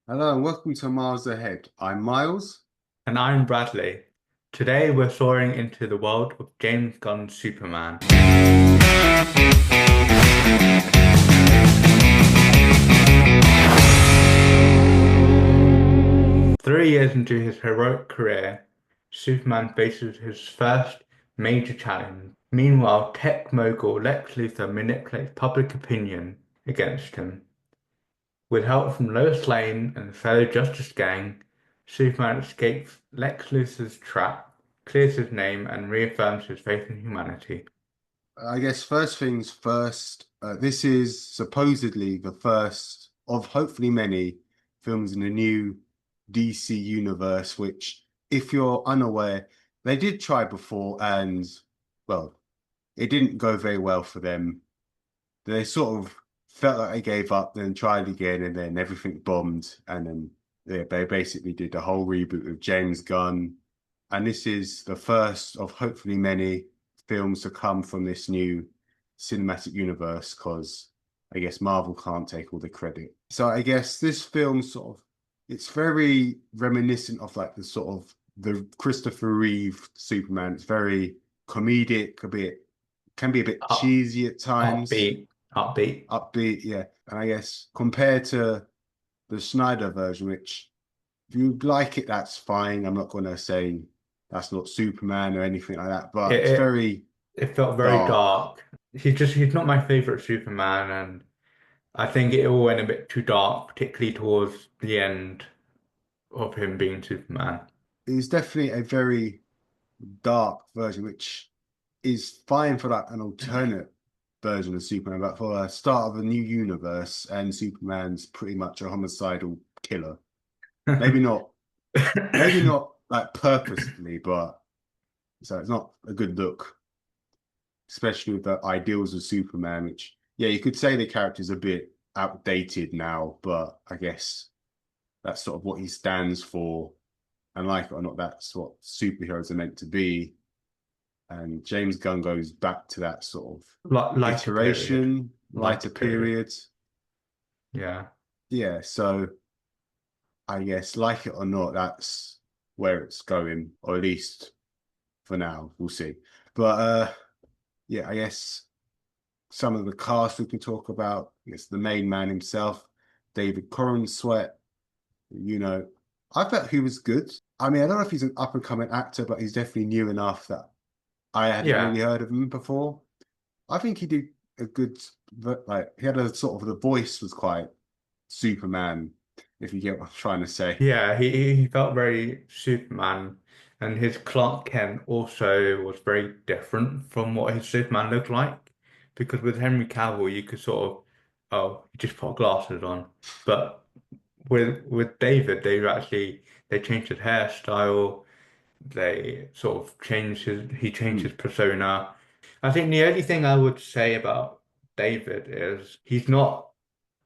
Hello and welcome to Miles Ahead. I'm Miles. And I'm Bradley. Today we're soaring into the world of James Gunn's Superman. 3 years into his heroic career, Superman faces his first major challenge. Meanwhile, tech mogul Lex Luthor manipulates public opinion against him. With help from Lois Lane and the fellow Justice Gang, Superman escapes Lex Luthor's trap, clears his name, and reaffirms his faith in humanity. I guess first things first, this is supposedly the first of hopefully many films in the new DC universe, which, if you're unaware, they did try before and, well, it didn't go very well for them. They sort of felt like they gave up, then tried again, and then everything bombed. And then they basically did the whole reboot with James Gunn. And this is the first of hopefully many films to come from this new cinematic universe because I guess Marvel can't take all the credit. So I guess this film sort of it's very reminiscent of like the sort of the Christopher Reeve Superman. It's very comedic, a bit can be a bit Up, cheesy at times, upbeat, upbeat. upbeat, yeah. And I guess compared to the Snyder version, which if you like it, that's fine. I'm not gonna say that's not Superman or anything like that, but It, it's it very it felt very dark. dark. He's not my favorite Superman, and I think it all went a bit too dark, particularly towards the end of him being Superman. It's definitely a very dark version, which is fine for like an alternate version of Superman, but for a start of a new universe, and Superman's pretty much a homicidal killer. Maybe not, maybe not like purposefully, but so it's not a good look, especially with the ideals of Superman, which yeah, you could say the character's a bit outdated now, but I guess that's sort of what he stands for. And like it or not, that's what superheroes are meant to be. And James Gunn goes back to that sort of Lighter period. iteration, lighter Lighter period. periods. Yeah. Yeah, so I guess like it or not, that's where it's going, or at least for now, we'll see. But yeah, I guess some of the cast we can talk about. I guess the main man himself, David Corenswet. You know, I thought he was good. I mean, I don't know if he's an up and coming actor, but he's definitely new enough that I hadn't really Yeah. heard of him before. I think he did a good, like he had a sort of the voice was quite Superman, if you get what I'm trying to say. Yeah, he felt very Superman, and his Clark Kent also was very different from what his Superman looked like. Because with Henry Cavill, you could sort of, oh, you just put glasses on. But with David, they changed his hairstyle. They sort of he changed his Hmm. persona. I think the only thing I would say about David is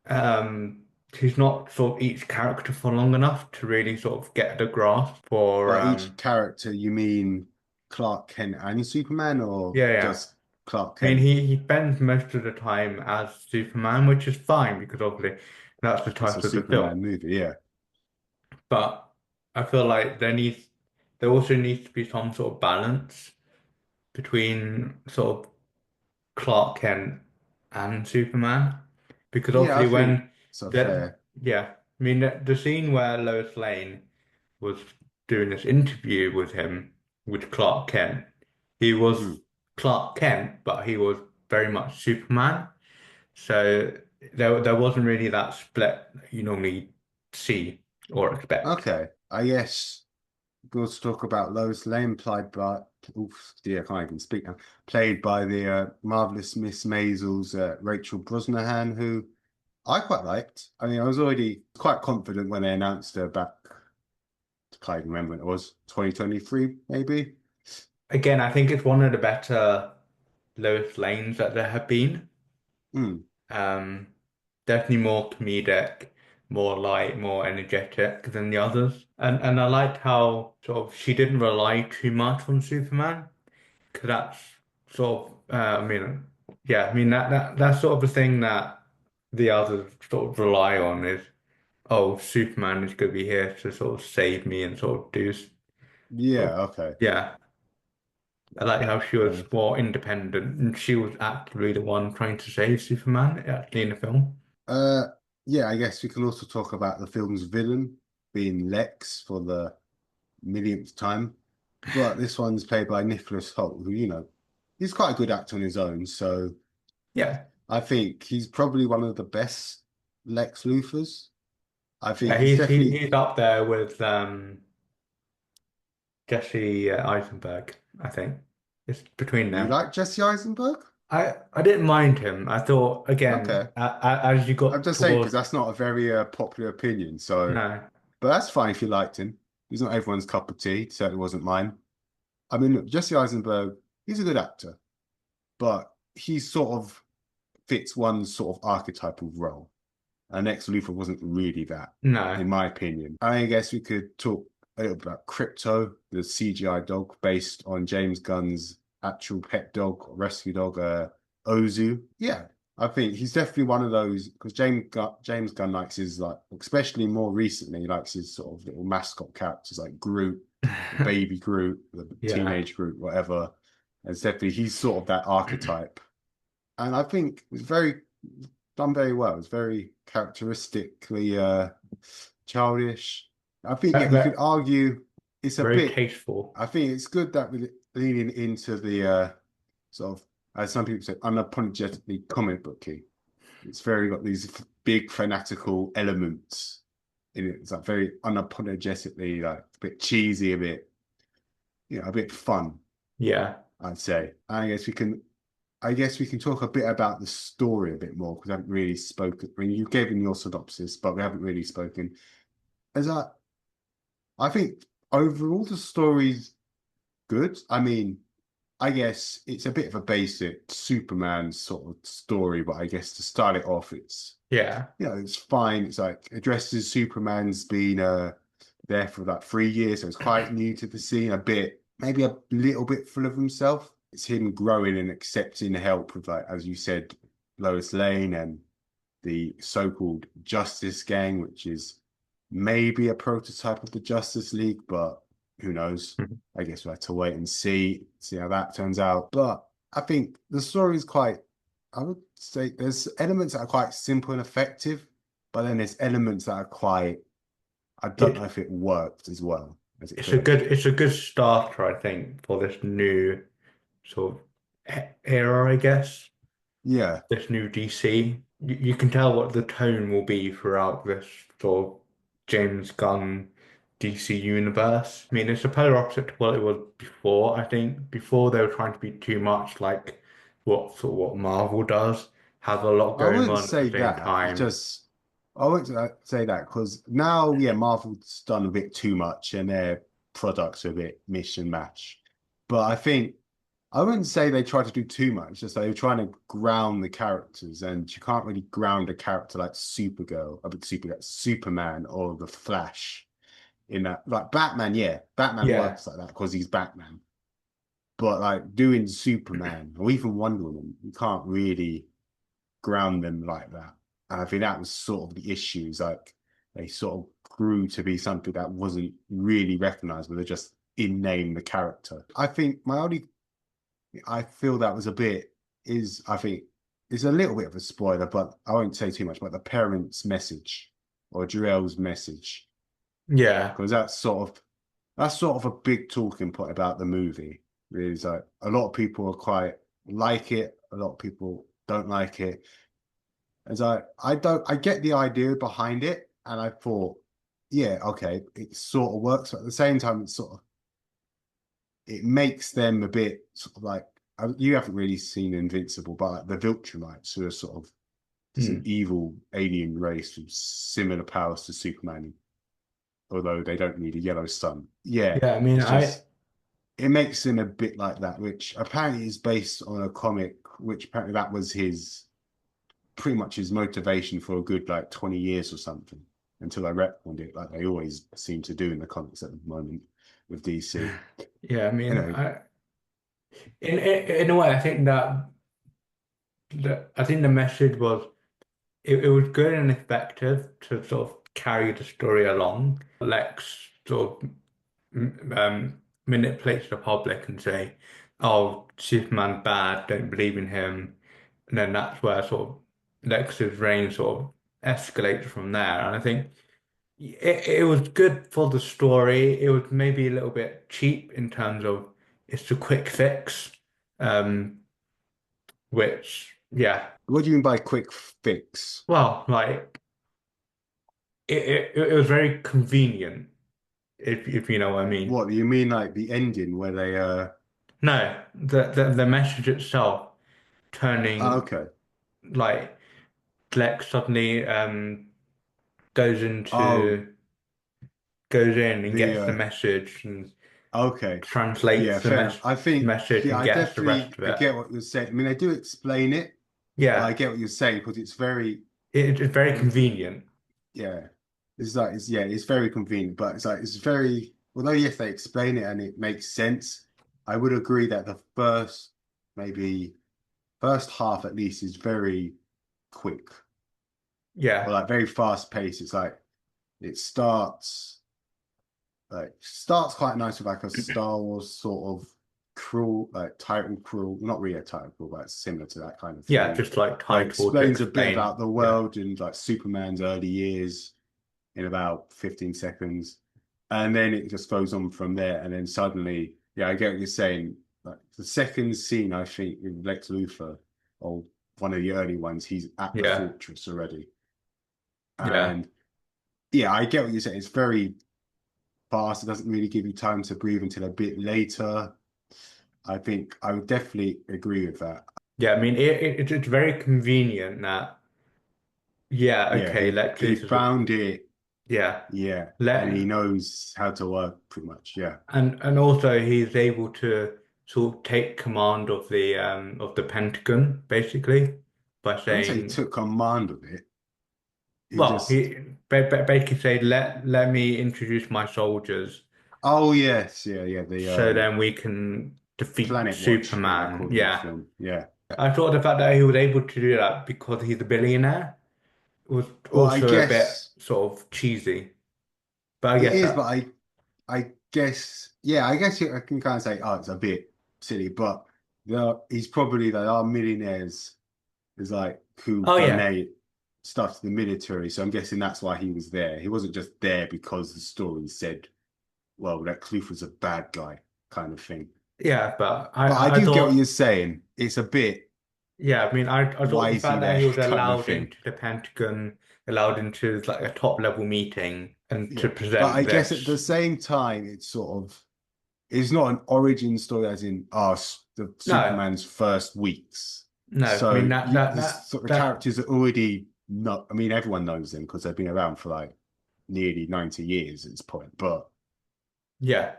um, he's not sort of each character for long enough to really sort of get the grasp for By each character, you mean Clark Kent and Superman, or yeah, yeah. just Clark I mean, Kent? he spends most of the time as Superman, which is fine because obviously that's the It's a title of the film. Superman movie, yeah. But I feel like there also needs to be some sort of balance between sort of Clark Kent and Superman, because Yeah, I obviously think when so that fair. yeah, I mean the scene where Lois Lane was doing this interview with him with Clark Kent. He was Hmm. Clark Kent, but he was very much Superman. So there wasn't really that split that you normally see or expect. Okay, I guess we'll talk about Lois Lane, played by, oof, dear, I can't even speak now, played by the marvelous Miss Maisels, Rachel Brosnahan, who I quite liked. I mean, I was already quite confident when they announced her back. I can't even remember when it was, 2023, maybe. Again, I think it's one of the better Lois Lanes that there have been. Hmm. Um, Definitely more comedic, more light, more energetic than the others. And I liked how sort of she didn't rely too much on Superman, because that's sort of I mean yeah, I mean that's sort of the thing that the others sort of rely on is oh, Superman is going to be here to sort of save me and sort of sort of, Yeah, okay. yeah. I like how she Uh, was more independent and she was actually the one trying to save Superman actually in the film. uh, yeah, I guess we can also talk about the film's villain being Lex for the millionth time. But this one's played by Nicholas Hoult, who, he's quite a good actor on his own. So Yeah, I think he's probably one of the best Lex Luthors. I yeah, think he's definitely, he's up there with Jesse Eisenberg, I think. It's between you them. like Jesse Eisenberg? I didn't mind him. I thought Okay. again as you I'm got just saying because towards that's not a very popular opinion. So, no but that's fine if you liked him. He's not everyone's cup of tea. Certainly wasn't mine. I mean, look, Jesse Eisenberg, he's a good actor, but he sort of fits one sort of archetypal role. And Lex Luthor wasn't really that, no in my opinion. I guess we could talk a little about Crypto, the CGI dog based on James Gunn's actual pet dog, rescue dog, Ozu. Yeah, I think he's definitely one of those because James Gunn likes his like, especially more recently, he likes his sort of little mascot characters like Groot, the baby Groot, the yeah teenage Groot, whatever. And it's definitely he's sort of that archetype. And I think it's very done very well. It's very characteristically childish. I think yeah, we could very, argue it's a very bit. tasteful. I think it's good that we're leaning into the sort of, as some people say, unapologetically comic booky. It's very got these big fanatical elements in it. It's like very unapologetically like a bit cheesy, a bit a bit fun. Yeah. I'd say. I guess we can talk a bit about the story a bit more because I haven't really spoken. I mean, you gave him your synopsis, but we haven't really spoken. As I think overall the story's good. I mean, I guess it's a bit of a basic Superman sort of story, but I guess to start it off, Yeah. it's fine. It's like addresses Superman's been there for like 3 years, so it's quite new to the scene, a bit, maybe a little bit full of himself. It's him growing and accepting help with, like, as you said, Lois Lane and the so-called Justice Gang, which is maybe a prototype of the Justice League, but who knows? Mhm. I guess we'll have to wait and see how that turns out. But I think the story is quite, I would say there's elements that are quite simple and effective, but then there's elements that are quite, I don't know It if it worked as well as it it's could a have. good starter, I think, for this new sort of era, I guess. Yeah. This new DC. You can tell what the tone will be throughout this sort of James Gunn DC universe. I mean, it's a polar opposite to what it was before. I think before they were trying to be too much like what Marvel does, have a lot I going wouldn't on at the say same that. It's time. just I wouldn't say that because now, yeah, Marvel's done a bit too much and their products are a bit mish and match. But I think I wouldn't say they try to do too much. Just they were trying to ground the characters, and you can't really ground a character like Supergirl, I mean Supergirl, Superman, or the Flash in that. Like Batman, yeah, Batman Yeah. works like that because he's Batman. But like doing Superman or even Wonder Woman, you can't really ground them like that. And I think that was sort of the issues. Like they sort of grew to be something that wasn't really recognized, but they just in name the character. I think my only, I feel that was a bit is I think it's a little bit of a spoiler, but I won't say too much. But the parents' message or Jarell's message, Yeah. because that's sort of a big talking point about the movie. Is like a lot of people are quite like it, a lot of people don't like it. As I don't, I get the idea behind it, and I thought, yeah, okay, it sort of works. But at the same time, it makes them a bit sort of like you haven't really seen Invincible, but like the Viltrumites, who are sort of just an Hmm. evil alien race with similar powers to Superman, although they don't need a yellow sun. Yeah, Yeah, I mean, it's just it makes him a bit like that, which apparently is based on a comic, which apparently that was his pretty much his motivation for a good like 20 years or something until I retconned it, like they always seem to do in the comics at the moment with DC. yeah, I mean, Anyway, in a way, I think I think the message was it was good and effective to sort of carry the story along. Lex sort of manipulates the public and say, "Oh, Superman's bad, don't believe in him," and then that's where sort of Lex's reign sort of escalates from there. And I think it was good for the story. It was maybe a little bit cheap in terms of it's a quick fix, um, which yeah, What do you mean by quick fix? well, like it was very convenient if you know what I mean. What do you mean, like the ending where they No, the message itself turning okay. like Lex suddenly goes Oh, into goes in and the gets the message and okay. Yeah, translates the fair enough. I think message yeah, and I gets the rest definitely of I it. get what you're saying. I mean, they do explain it, but I Yeah, get what you're saying because it's very it's very it, convenient. yeah. It's like it's yeah, it's very convenient, but it's like it's very although yes, they explain it and it makes sense. I would agree that the maybe first half at least is very quick or Yeah, like very fast paced. It's like it starts quite nice with like a Star Wars sort of cruel, like title cruel, not really a title cruel, but it's similar to that kind of yeah, theme. just like Like title to explains a bit explain. about the Yeah, world and like Superman's early years in about 15 seconds. And then it just goes on from there. And then suddenly, yeah, I get what you're saying. Like the second scene, I think, with Lex Luthor, or one of the early ones, he's at the yeah, fortress already. yeah. And yeah, I get what you're saying. It's very fast. It doesn't really give you time to breathe until a bit later. I think I would definitely agree with that. Yeah, I mean, it's very convenient that, yeah, Yeah, okay, Lex he Luthor's, found it. yeah, Yeah, and he let, knows how to work pretty much. Yeah, and also he's able to sort of take command of the Pentagon, basically, by I wouldn't say he saying, took command of it. He well, just, he basically say, let me introduce my soldiers oh yes, yeah, yeah, the so then we can defeat Planet Watch, I think they're Superman. called in the Yeah. film. Yeah. I thought the fact that he was able to do that because he's a billionaire was Well, I also a bit guess sort of cheesy. But I it get is, but that. I guess, yeah, I guess I can kind of say, oh, it's a bit silly, but he's probably there are millionaires is like who Oh yeah. donate stuff to the military. So I'm guessing that's why he was there. He wasn't just there because the story said, well, that Cluth was a bad guy kind of thing. Yeah, but But I I do get what you're thought saying. It's a bit, yeah, I mean I thought why the is he fact that there he was kind of allowed thing. into the Pentagon, allowed into like a top level meeting and to Yeah. But present I guess at the this. same time, it's sort of, it's not an origin story as in, the No, Superman's first weeks. no, I mean So this sort of that characters are already not, I mean, everyone knows them because they've been around for like nearly 90 years at this point. But yeah.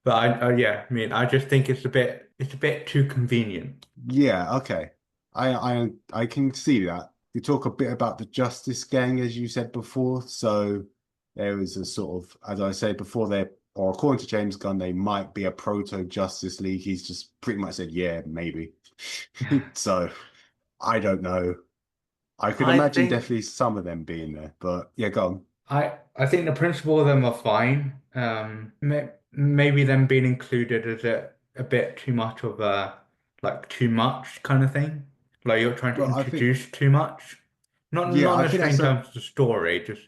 But yeah, I mean I just think it's a bit too convenient. yeah, okay. I can see that. You talk a bit about the Justice Gang, as you said before. So there is a sort of, as I said before, or according to James Gunn, they might be a proto Justice League. He's just pretty much said, yeah, maybe. So I don't know. I could I imagine think definitely some of them being there, but yeah, go on. I think the principle of them are fine. Maybe them being included is a bit too much of a like too much kind of thing. Like you're trying to Well, I think, introduce too much. yeah, Not I think necessarily that's in a, terms of the story, just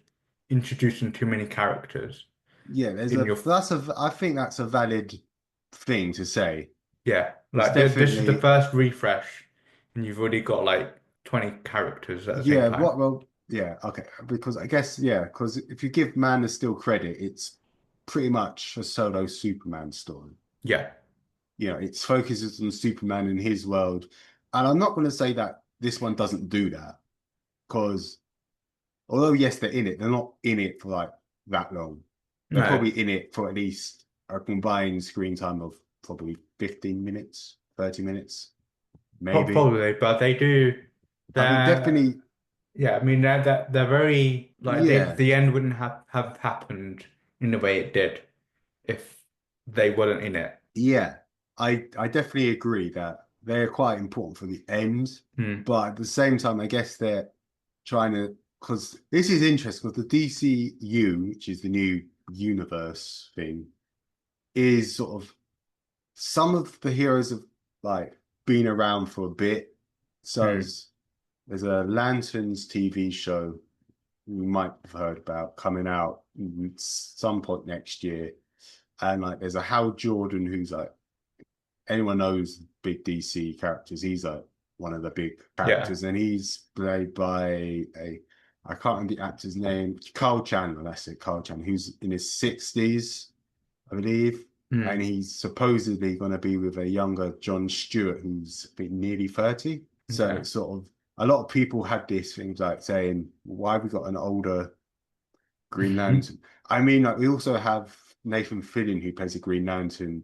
introducing too many characters yeah, in your I think that's a valid thing to say. yeah. It's Like this is the definitely, first refresh, and you've already got like 20 characters at the same yeah, time. well, yeah, okay. Because I guess, yeah, because if you give Man of Steel credit, it's pretty much a solo Superman story. Yeah, You know, it focuses on Superman and his world. And I'm not going to say that this one doesn't do that, because although, yes, they're in it, they're not in it for like that long. They're no, probably in it for at least a combined screen time of probably 15 minutes, 30 minutes, maybe. probably, but they do. I mean, They're definitely, Yeah, I mean they're very like yeah. the end wouldn't have happened in the way it did if they weren't in it. Yeah, I definitely agree that they're quite important for the end, Hmm. but at the same time, I guess they're trying to. because this is interesting because the DCU, which is the new universe thing, is sort of some of the heroes have like been around for a bit. So Hmm. there's a Lanterns TV show you might have heard about coming out some point next year. And like there's a Hal Jordan who's like anyone knows big DC characters. He's like one of the big Yeah. characters, and he's played by a I can't remember the actor's name. Carl Chandler, that's it, Carl Chandler, who's in his 60s, I believe. And Hmm. he's supposedly going to be with a younger John Stewart who's been nearly 30. So Okay. it's sort of a lot of people had this things like saying, why have we got an older Green Lantern? I mean, like we also have Nathan Fillion who plays a Green Lantern,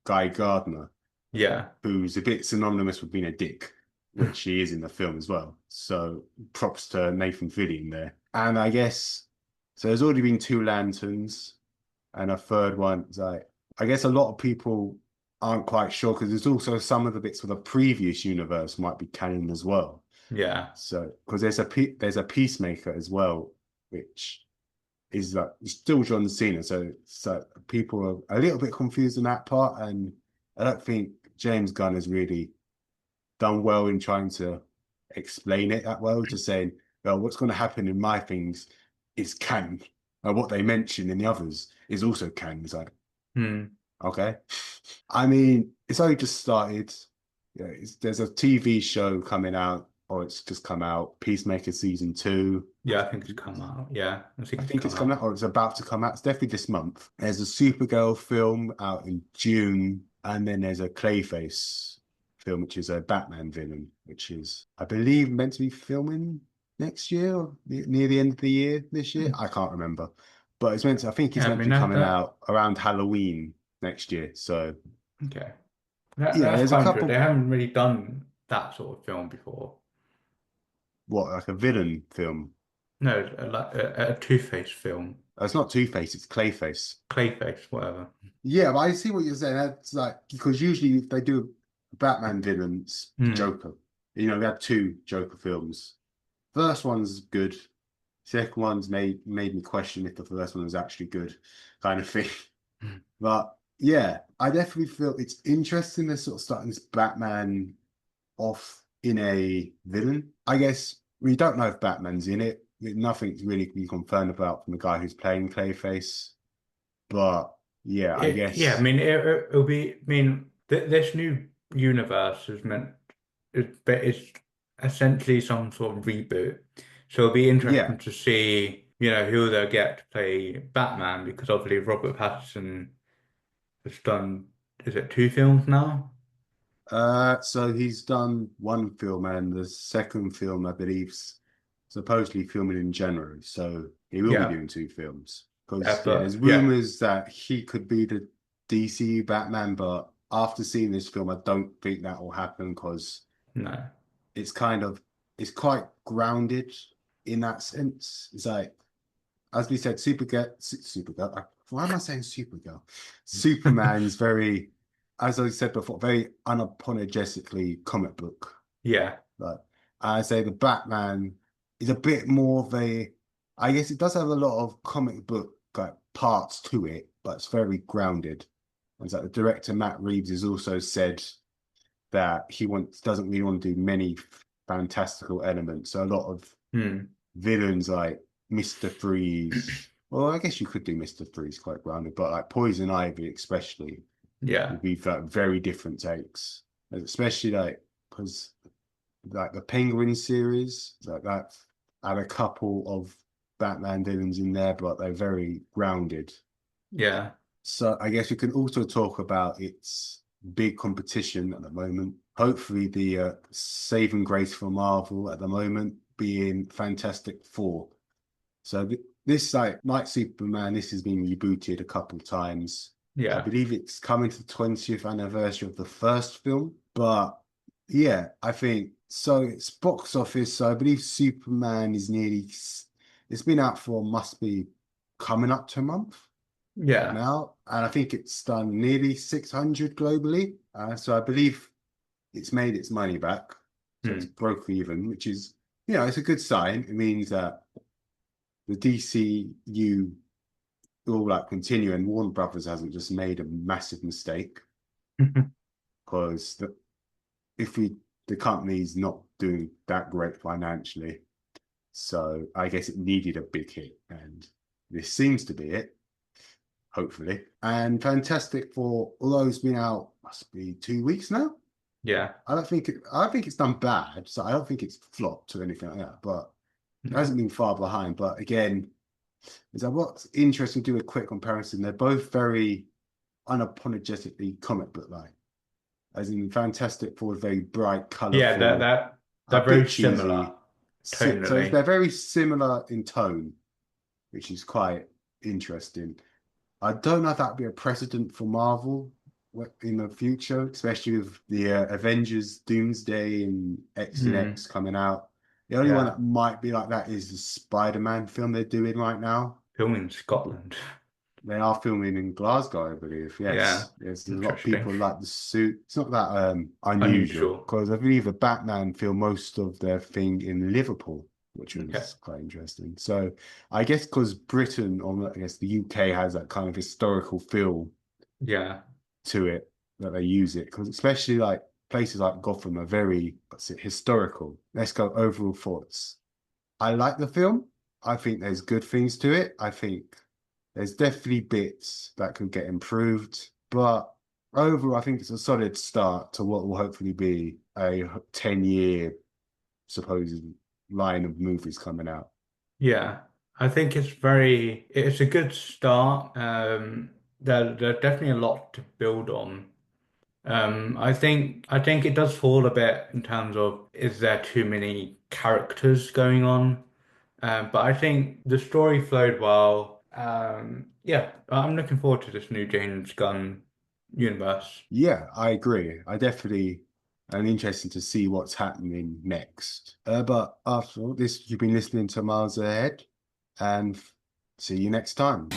Guy Gardner, Yeah. who's a bit synonymous with being a dick, which he is in the film as well. So props to Nathan Fillion there. And I guess so. There's already been two lanterns, and a third one. It's like I guess a lot of people aren't quite sure because there's also some of the bits of the previous universe might be canon as well. Yeah. So because there's a Peacemaker as well, which is like still John Cena. So people are a little bit confused on that part, and I don't think James Gunn has really done well in trying to explain it that well. Just saying, well, what's going to happen in my things is canon, and what they mention in the others is also canon. It's like, Hmm. okay, I mean, it's only just started. Yeah, there's a TV show coming out, or it's just come out. Peacemaker season 2. Yeah, I think it's come out. Yeah, I I think it's think come it's coming out. out or it's about to come out. It's definitely this month. There's a Supergirl film out in June, and then there's a Clayface film, which is a Batman villain, which is, I believe, meant to be filming next year or near the end of the year this year. I can't remember, but it's meant to, I think it's Yeah, I meant to mean be that coming that out around Halloween next year. So okay. That yeah, that's there's a quite interesting. They couple, haven't really done that sort of film before. what, like a villain film. No, like a Two-Face film, It's not Two-Face, it's Clayface. Clayface, whatever. Yeah, but I see what you're saying. That's like because usually if they do Batman villains, Hmm. Joker. You know, we had two Joker films. First one's good. Second one's made me question if the first one was actually good, kind of thing. Hmm. But yeah, I definitely feel it's interesting they're sort of starting this Batman off in a villain. I guess we don't know if Batman's in it. Nothing's really been confirmed about from the guy who's playing Clayface. But yeah, I Yeah, I guess. mean it'll be. I mean th this new universe is meant but it's essentially some sort of reboot. So it'll be Yeah, interesting to see, who they'll get to play Batman because obviously Robert Pattinson has done, is it two films now? so he's done one film, and the second film, I believe, supposedly filming in January. So he will be Yeah, doing two films. yeah, Because yeah, there's but yeah, rumors that he could be the DCU Batman, but after seeing this film, I don't think that will happen because no, it's kind of it's quite grounded in that sense. It's like as we said, Supergirl. Why am I saying Supergirl? Superman's very, as I said before, very unapologetically comic book. yeah, Like I say, the Batman is a bit more of a. I guess it does have a lot of comic book like parts to it, but it's very grounded. And it's like the director Matt Reeves has also said that he wants doesn't really want to do many fantastical elements. So a lot of hmm, villains like Mr. Freeze. Well, I guess you could do Mr. Freeze quite grounded, but like Poison Ivy, especially, yeah, would be like very different takes, especially like because like the Penguin series, like that had a couple of Batman villains in there, but they're very grounded. yeah, So I guess we can also talk about its big competition at the moment. Hopefully, the saving grace for Marvel at the moment being Fantastic Four. So this like Superman, this has been rebooted a couple times. I yeah, believe it's coming to the 20th anniversary of the first film. But yeah, I think so. It's box office. So I believe Superman is it's been out for must be coming up to a month yeah, now, and I think it's done nearly 600 globally. So I believe it's made its money back, so it's hmm, broke even, which is it's a good sign. It means that the DCU will like continue, and Warner Brothers hasn't just made a massive mistake because if the company's not doing that great financially, so I guess it needed a big hit, and this seems to be it, hopefully. And Fantastic Four, although it's been out, must be 2 weeks now. Yeah. I think it's done bad, so I don't think it's flopped or anything like that, but it hasn't been far behind. But again, is that what's interesting to do a quick comparison? They're both very unapologetically comic book like. As in Fantastic Four is very bright, Yeah, colourful, a they're bit very similar cheesy. So tonally. they're very similar in tone, which is quite interesting. I don't know if that'd be a precedent for Marvel in the future, especially with the Avengers Doomsday and X and Hmm. X coming out. The only one Yeah. that might be like that is the Spider-Man film they're doing right now. Filming in Scotland. They are filming in Glasgow, I believe. Yeah. Yes, there's a lot of Interesting. people like the suit. It's not that unusual Unusual. because I believe the Batman film most of their thing in Liverpool, which Okay. was quite interesting. So I guess because Britain, or I guess the UK, has that kind of historical feel Yeah. to it that they use it because especially like places like Gotham are very, what's it, historical. Let's go overall thoughts. I like the film. I think there's good things to it. I think there's definitely bits that could get improved, but overall, I think it's a solid start to what will hopefully be a 10-year supposed line of movies coming out. Yeah. I think it's a good start. There's definitely a lot to build on. I think it does fall a bit in terms of is there too many characters going on? But I think the story flowed well. Yeah, I'm looking forward to this new James Gunn universe. Yeah, I agree. I definitely am interested to see what's happening next. But after all this, you've been listening to Miles Ahead, and see you next time.